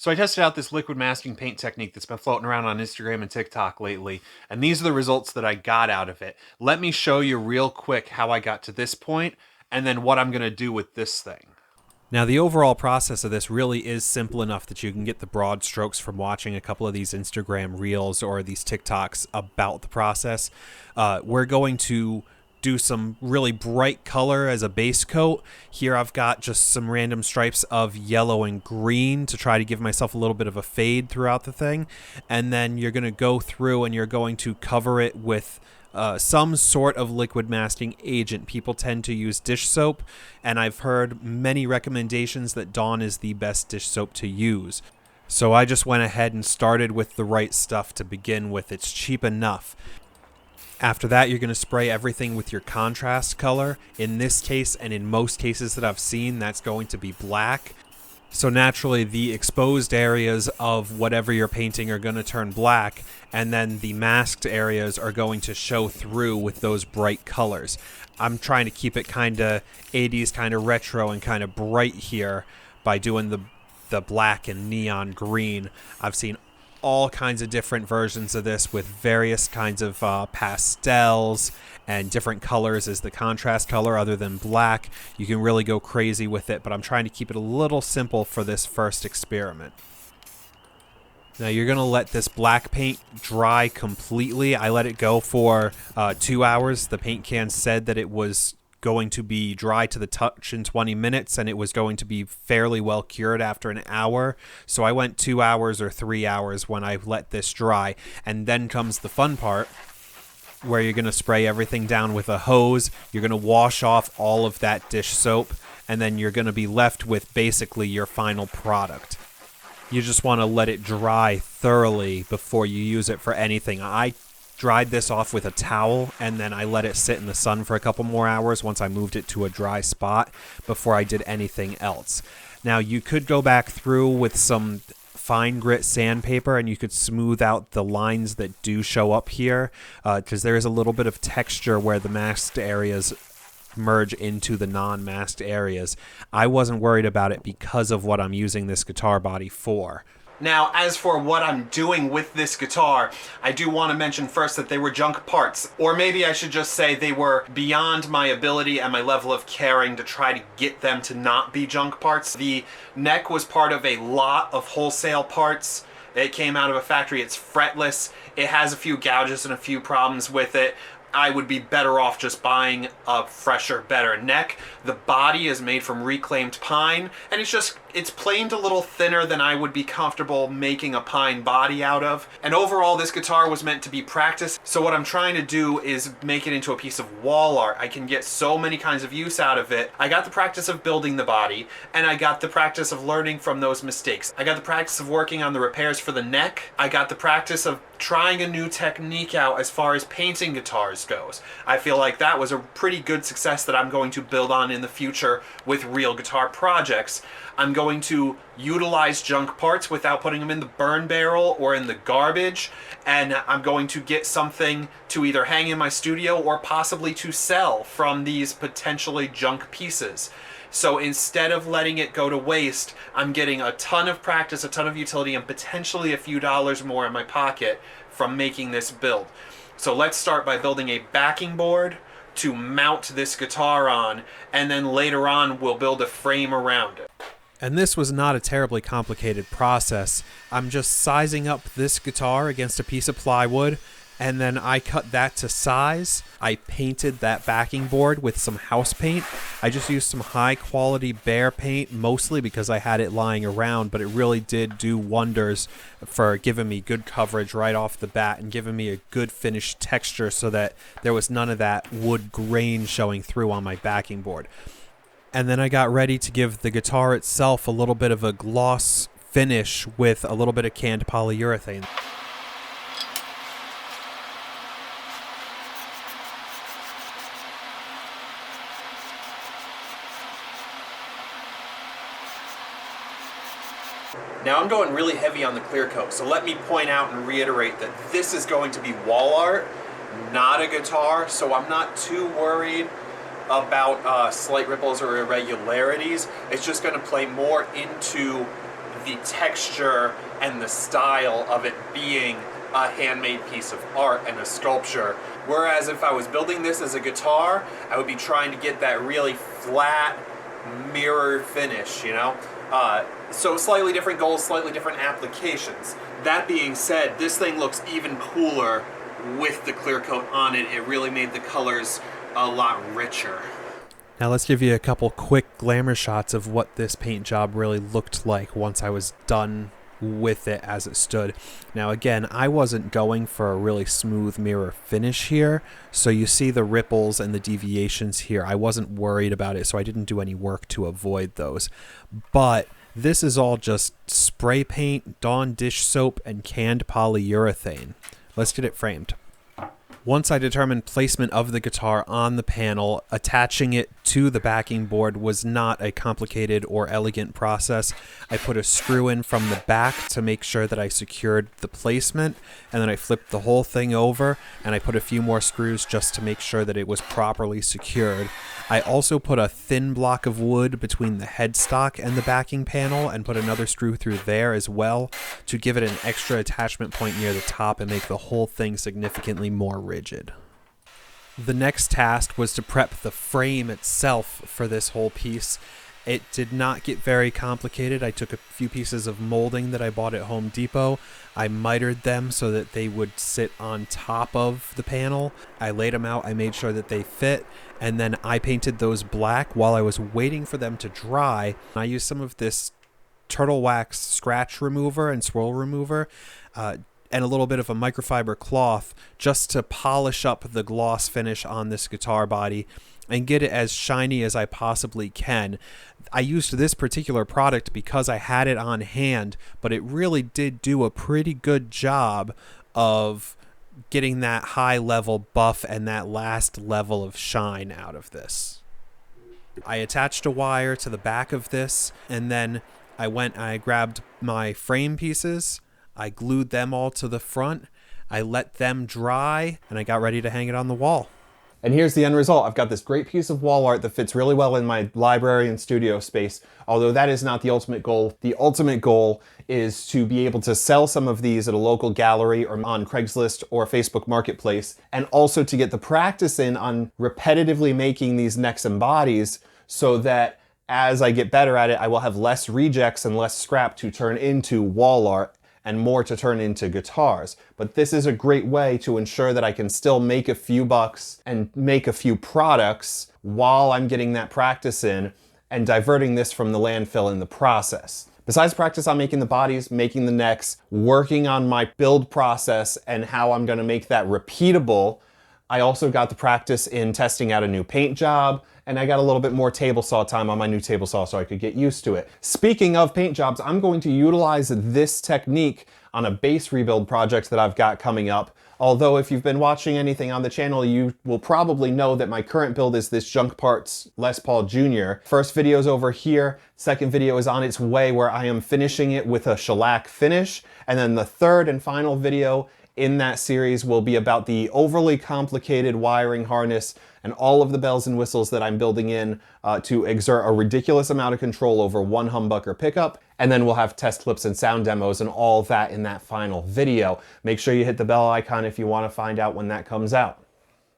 So I tested out this liquid masking paint technique that's been floating around on Instagram and TikTok lately, and these are the results that I got out of it. Let me show you real quick how I got to this point, and then what I'm going to do with this thing. Now, the overall process of this really is simple enough that you can get the broad strokes from watching a couple of these Instagram reels or these TikToks about the process. We're going to do some really bright color as a base coat. Here I've got just some random stripes of yellow and green to try to give myself a little bit of a fade throughout the thing. And then you're going to go through and you're going to cover it with some sort of liquid masking agent. People tend to use dish soap, and I've heard many recommendations that Dawn is the best dish soap to use. So I just went ahead and started with the right stuff to begin with. It's cheap enough. After that, you're going to spray everything with your contrast color. In this case, and in most cases that I've seen, that's going to be black. So naturally, the exposed areas of whatever you're painting are going to turn black, and then the masked areas are going to show through with those bright colors. I'm trying to keep it kind of 80s, kind of retro, and kind of bright here by doing the black and neon green. I've seen all kinds of different versions of this with various kinds of pastels and different colors as the contrast color other than black. You can really go crazy with it, but I'm trying to keep it a little simple for this first experiment. Now you're going to let this black paint dry completely. I let it go for 2 hours. The paint can said that it was going to be dry to the touch in 20 minutes, and it was going to be fairly well cured after an hour. So I went 2 hours or 3 hours when I let this dry. And then comes the fun part, where you're going to spray everything down with a hose. You're going to wash off all of that dish soap, and then you're going to be left with basically your final product. You just want to let it dry thoroughly before you use it for anything. I dried this off with a towel, and then I let it sit in the sun for a couple more hours once I moved it to a dry spot before I did anything else. Now, you could go back through with some fine grit sandpaper and you could smooth out the lines that do show up here, because there is a little bit of texture where the masked areas merge into the non-masked areas. I wasn't worried about it because of what I'm using this guitar body for. Now, as for what I'm doing with this guitar, I do want to mention first that they were junk parts. Or maybe I should just say they were beyond my ability and my level of caring to try to get them to not be junk parts. The neck was part of a lot of wholesale parts. It came out of a factory. It's fretless. It has a few gouges and a few problems with it. I would be better off just buying a fresher, better neck. The body is made from reclaimed pine, and it's planed a little thinner than I would be comfortable making a pine body out of. And overall, this guitar was meant to be practice, so what I'm trying to do is make it into a piece of wall art. I can get so many kinds of use out of it. I got the practice of building the body, and I got the practice of learning from those mistakes. I got the practice of working on the repairs for the neck. I got the practice of trying a new technique out as far as painting guitars goes. I feel like that was a pretty good success that I'm going to build on in the future with real guitar projects. I'm going to utilize junk parts without putting them in the burn barrel or in the garbage, and I'm going to get something to either hang in my studio or possibly to sell from these potentially junk pieces. So instead of letting it go to waste, I'm getting a ton of practice, a ton of utility, and potentially a few dollars more in my pocket from making this build. So let's start by building a backing board to mount this guitar on, and then later on we'll build a frame around it. And this was not a terribly complicated process. I'm just sizing up this guitar against a piece of plywood, and then I cut that to size. I painted that backing board with some house paint. I just used some high quality Behr paint, mostly because I had it lying around, but it really did do wonders for giving me good coverage right off the bat and giving me a good finished texture so that there was none of that wood grain showing through on my backing board. And then I got ready to give the guitar itself a little bit of a gloss finish with a little bit of canned polyurethane. Now I'm going really heavy on the clear coat, so let me point out and reiterate that this is going to be wall art, not a guitar, so I'm not too worried about slight ripples or irregularities. It's just going to play more into the texture and the style of it being a handmade piece of art and a sculpture. Whereas if I was building this as a guitar, I would be trying to get that really flat mirror finish, you know? So slightly different goals, slightly different applications. That being said, this thing looks even cooler with the clear coat on it. It really made the colors a lot richer. Now let's give you a couple quick glamour shots of what this paint job really looked like once I was done with it as it stood. Now again, I wasn't going for a really smooth mirror finish here, so you see the ripples and the deviations here. I wasn't worried about it, so I didn't do any work to avoid those. But this is all just spray paint, Dawn dish soap, and canned polyurethane. Let's get it framed. Once I determined placement of the guitar on the panel, attaching it to the backing board was not a complicated or elegant process. I put a screw in from the back to make sure that I secured the placement, and then I flipped the whole thing over, and I put a few more screws just to make sure that it was properly secured. I also put a thin block of wood between the headstock and the backing panel and put another screw through there as well to give it an extra attachment point near the top and make the whole thing significantly more rigid. The next task was to prep the frame itself for this whole piece. It did not get very complicated. I took a few pieces of molding that I bought at Home Depot. I mitered them so that they would sit on top of the panel. I laid them out, I made sure that they fit, and then I painted those black while I was waiting for them to dry. I used some of this turtle wax scratch remover and swirl remover, and a little bit of a microfiber cloth just to polish up the gloss finish on this guitar body and get it as shiny as I possibly can. I used this particular product because I had it on hand, but it really did do a pretty good job of getting that high level buff and that last level of shine out of this. I attached a wire to the back of this, and then I grabbed my frame pieces, I glued them all to the front, I let them dry, and I got ready to hang it on the wall. And here's the end result. I've got this great piece of wall art that fits really well in my library and studio space, although that is not the ultimate goal. The ultimate goal is to be able to sell some of these at a local gallery or on Craigslist or Facebook Marketplace, and also to get the practice in on repetitively making these necks and bodies so that as I get better at it, I will have less rejects and less scrap to turn into wall art and more to turn into guitars. But this is a great way to ensure that I can still make a few bucks and make a few products while I'm getting that practice in and diverting this from the landfill in the process. Besides practice on making the bodies, making the necks, working on my build process and how I'm gonna make that repeatable, I also got the practice in testing out a new paint job, and I got a little bit more table saw time on my new table saw so I could get used to it. Speaking of paint jobs, I'm going to utilize this technique on a bass rebuild project that I've got coming up. Although if you've been watching anything on the channel, you will probably know that my current build is this Junk Parts Les Paul Jr. First video is over here. Second video is on its way where I am finishing it with a shellac finish. And then the third and final video in that series will be about the overly complicated wiring harness and all of the bells and whistles that I'm building in to exert a ridiculous amount of control over one humbucker pickup. And then we'll have test clips and sound demos and all that in that final video. Make sure you hit the bell icon if you want to find out when that comes out.